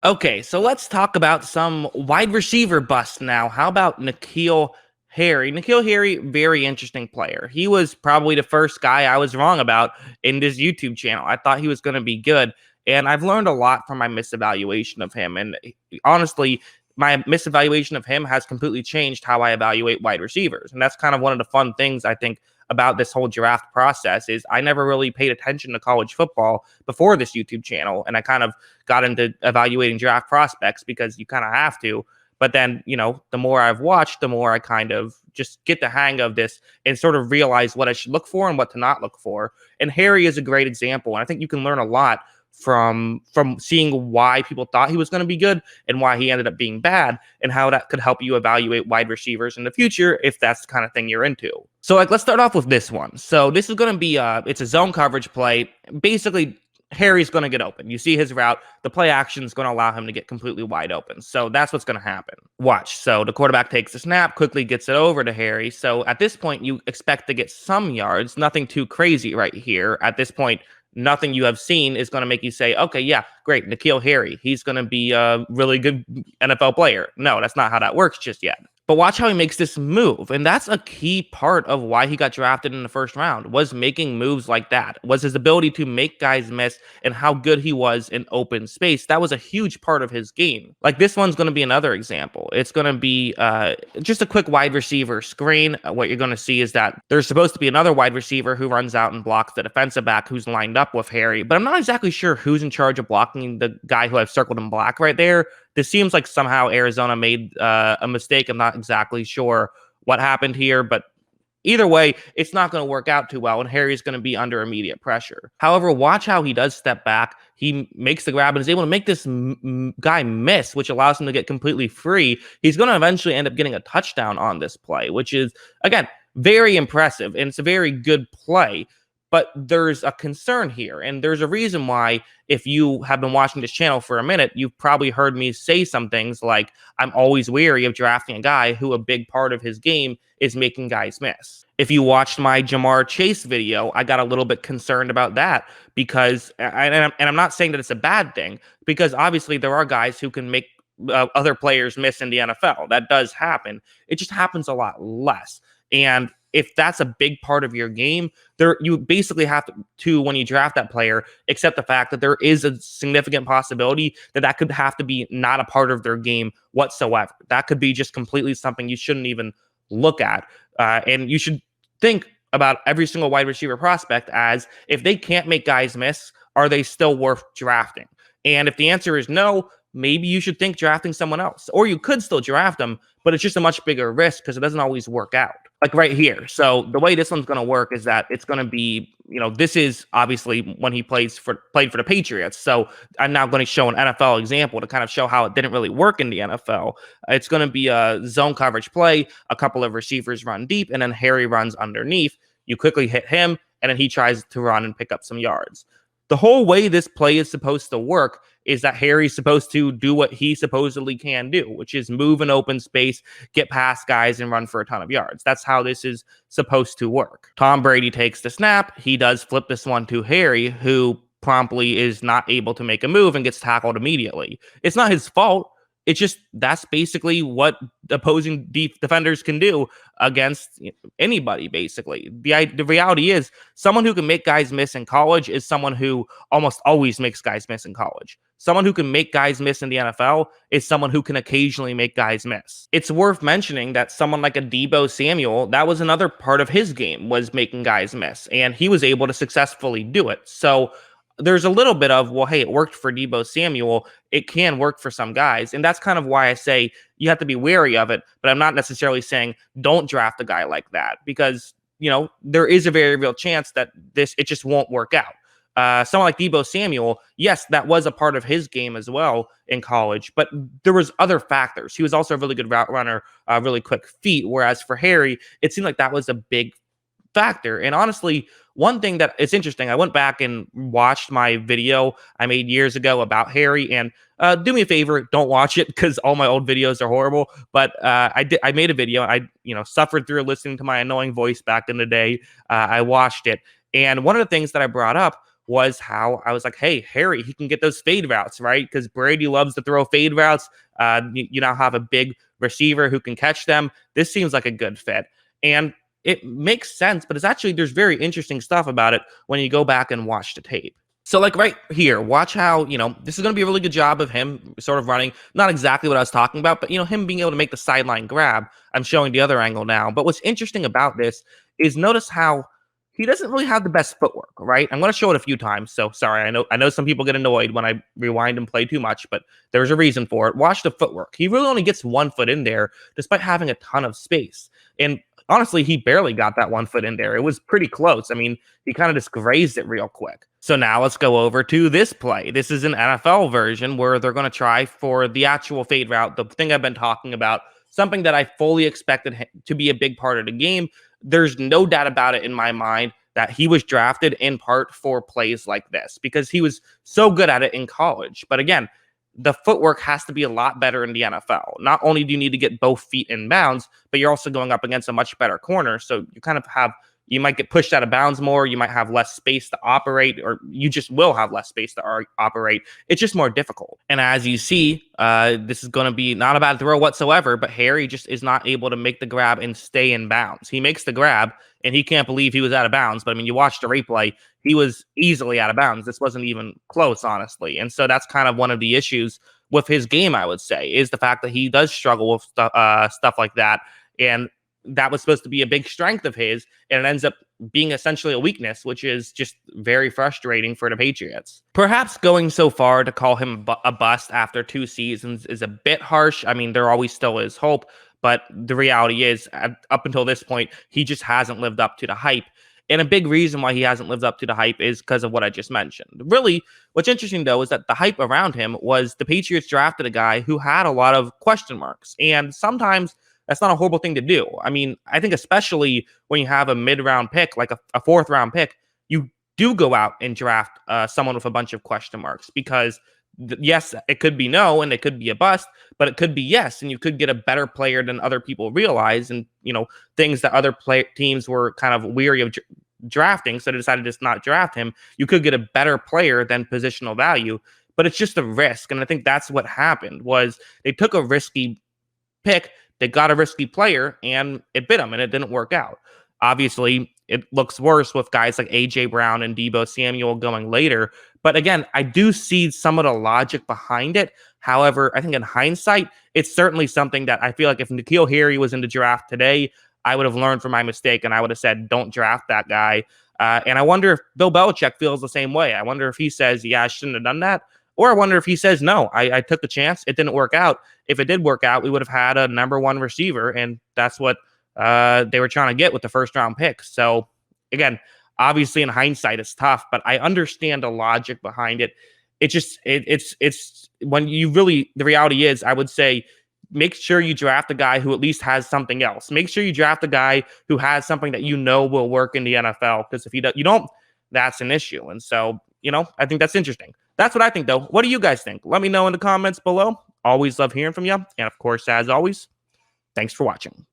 Okay, so let's talk about some wide receiver busts now. How about N'Keal Harry? N'Keal Harry, very interesting player. He was probably the first guy I was wrong about in this YouTube channel. I thought he was going to be good, and I've learned a lot from my misevaluation of him. And honestly, my misevaluation of him has completely changed how I evaluate wide receivers. And that's kind of one of the fun things I think about this whole draft process is I never really paid attention to college football before this YouTube channel, and I kind of got into evaluating draft prospects because you kind of have to. But then, the more I've watched, the more I kind of just get the hang of this and sort of realize what I should look for and what to not look for. And Harry is a great example. And I think you can learn a lot from seeing why people thought he was going to be good and why he ended up being bad and how that could help you evaluate wide receivers in the future if that's the kind of thing you're into. So let's start off with this one. So this is going to be it's a zone coverage play. Basically, Harry's going to get open. You see his route. The play action is going to allow him to get completely wide open. So that's what's going to happen. Watch. So the quarterback takes the snap, quickly gets it over to Harry. So at this point, you expect to get some yards. Nothing too crazy right here. At this point, nothing you have seen is going to make you say, okay, yeah, great, N'Keal Harry. He's going to be a really good NFL player. No, that's not how that works just yet. But watch how he makes this move. And that's a key part of why he got drafted in the first round, was making moves like that, was his ability to make guys miss and how good he was in open space. That was a huge part of his game. Like this one's going to be another example. It's going to be just a quick wide receiver screen. What you're going to see is that there's supposed to be another wide receiver who runs out and blocks the defensive back who's lined up with Harry. But I'm not exactly sure who's in charge of blocking the guy who I've circled in black right there. This seems like somehow Arizona made a mistake. I'm not exactly sure what happened here, but either way, it's not going to work out too well, and Harry's going to be under immediate pressure. However, watch how he does step back. He makes the grab and is able to make this guy miss, which allows him to get completely free. He's going to eventually end up getting a touchdown on this play, which is, again, very impressive, and it's a very good play. But there's a concern here, and there's a reason why, if you have been watching this channel for a minute, you've probably heard me say some things like, I'm always wary of drafting a guy who a big part of his game is making guys miss. If you watched my Jamar Chase video, I got a little bit concerned about that because, and I'm not saying that it's a bad thing, because obviously there are guys who can make other players miss in the NFL. That does happen. It just happens a lot less. And if that's a big part of your game, you basically have to, when you draft that player, accept the fact that there is a significant possibility that could have to be not a part of their game whatsoever. That could be just completely something you shouldn't even look at. And you should think about every single wide receiver prospect as, if they can't make guys miss, are they still worth drafting? And if the answer is no, maybe you should think drafting someone else. Or you could still draft them, but it's just a much bigger risk because it doesn't always work out. Like right here. So the way this one's going to work is that it's going to be, this is obviously when he played for the Patriots. So I'm now going to show an NFL example to kind of show how it didn't really work in the NFL. It's going to be a zone coverage play. A couple of receivers run deep, and then Harry runs underneath. You quickly hit him, and then he tries to run and pick up some yards. The whole way this play is supposed to work is that Harry's supposed to do what he supposedly can do, which is move in open space, get past guys, and run for a ton of yards. That's how this is supposed to work. Tom Brady takes the snap. He does flip this one to Harry, who promptly is not able to make a move and gets tackled immediately. It's not his fault. It's just that's basically what opposing defenders can do against anybody, basically. The reality is someone who can make guys miss in college is someone who almost always makes guys miss in college. Someone who can make guys miss in the NFL is someone who can occasionally make guys miss. It's worth mentioning that someone like a Deebo Samuel, that was another part of his game, was making guys miss, and he was able to successfully do it. So there's a little bit of, well, hey, it worked for Deebo Samuel. It can work for some guys. And that's kind of why I say you have to be wary of it. But I'm not necessarily saying don't draft a guy like that, because, there is a very real chance that it just won't work out. Someone like Deebo Samuel, yes, that was a part of his game as well in college, but there was other factors. He was also a really good route runner, really quick feet. Whereas for Harry, it seemed like that was a big factor. And honestly, one thing that it's interesting, I went back and watched my video I made years ago about Harry, and do me a favor, don't watch it because all my old videos are horrible. But I made a video. I suffered through listening to my annoying voice back in the day. I watched it, and one of the things that I brought up was how I was like, hey, Harry, he can get those fade routes, right? Because Brady loves to throw fade routes. You now have a big receiver who can catch them. This seems like a good fit. And it makes sense, but it's actually, there's very interesting stuff about it when you go back and watch the tape. So, like right here, watch how, this is going to be a really good job of him sort of running, not exactly what I was talking about, but, him being able to make the sideline grab. I'm showing the other angle now. But what's interesting about this is notice how he doesn't really have the best footwork, right? I'm going to show it a few times. So sorry, I know some people get annoyed when I rewind and play too much, but there's a reason for it. Watch the footwork. He really only gets 1 foot in there despite having a ton of space. And honestly, he barely got that 1 foot in there. It was pretty close. I mean, he kind of just grazed it real quick. So now let's go over to this play. This is an NFL version where they're going to try for the actual fade route, the thing I've been talking about, something that I fully expected to be a big part of the game. There's no doubt about it in my mind that he was drafted in part for plays like this because he was so good at it in college. But again, the footwork has to be a lot better in the NFL. Not only do you need to get both feet in bounds, but you're also going up against a much better corner. So you kind of have, you might get pushed out of bounds more. You might have less space to operate, or you just will have less space to operate. It's just more difficult. And as you see, this is going to be not a bad throw whatsoever, but Harry just is not able to make the grab and stay in bounds. He makes the grab and he can't believe he was out of bounds. But I mean, you watch the replay, he was easily out of bounds. This wasn't even close, honestly. And so that's kind of one of the issues with his game, I would say, is the fact that he does struggle with stuff like that. And that was supposed to be a big strength of his, and it ends up being essentially a weakness, which is just very frustrating for the Patriots. Perhaps going so far to call him a bust after 2 seasons is a bit harsh. I mean, there always still is hope, but the reality is, up until this point, he just hasn't lived up to the hype. And a big reason why he hasn't lived up to the hype is because of what I just mentioned. Really, what's interesting, though, is that the hype around him was the Patriots drafted a guy who had a lot of question marks. And sometimes that's not a horrible thing to do. I mean, I think especially when you have a mid-round pick, like a 4th-round pick, you do go out and draft someone with a bunch of question marks because, yes, it could be no and it could be a bust, but it could be yes, and you could get a better player than other people realize, and things that other teams were kind of weary of drafting, so they decided to just not draft him. You could get a better player than positional value, but it's just a risk, and I think that's what happened. Was they took a risky pick, they got a risky player, and it bit them, and it didn't work out. Obviously, it looks worse with guys like A.J. Brown and Deebo Samuel going later. But again, I do see some of the logic behind it. However, I think in hindsight, it's certainly something that I feel like if N'Keal Harry was in the draft today, I would have learned from my mistake, and I would have said, don't draft that guy. And I wonder if Bill Belichick feels the same way. I wonder if he says, yeah, I shouldn't have done that. Or I wonder if he says, no, I took the chance. It didn't work out. If it did work out, we would have had a number 1 receiver, and that's what they were trying to get with the 1st-round pick. So, again, obviously in hindsight, it's tough, but I understand the logic behind it. It's when you really, the reality is, I would say, make sure you draft a guy who at least has something else. Make sure you draft a guy who has something that will work in the NFL, because if you don't, that's an issue. And so, I think that's interesting. That's what I think, though. What do you guys think? Let me know in the comments below. Always love hearing from you. And of course, as always, thanks for watching.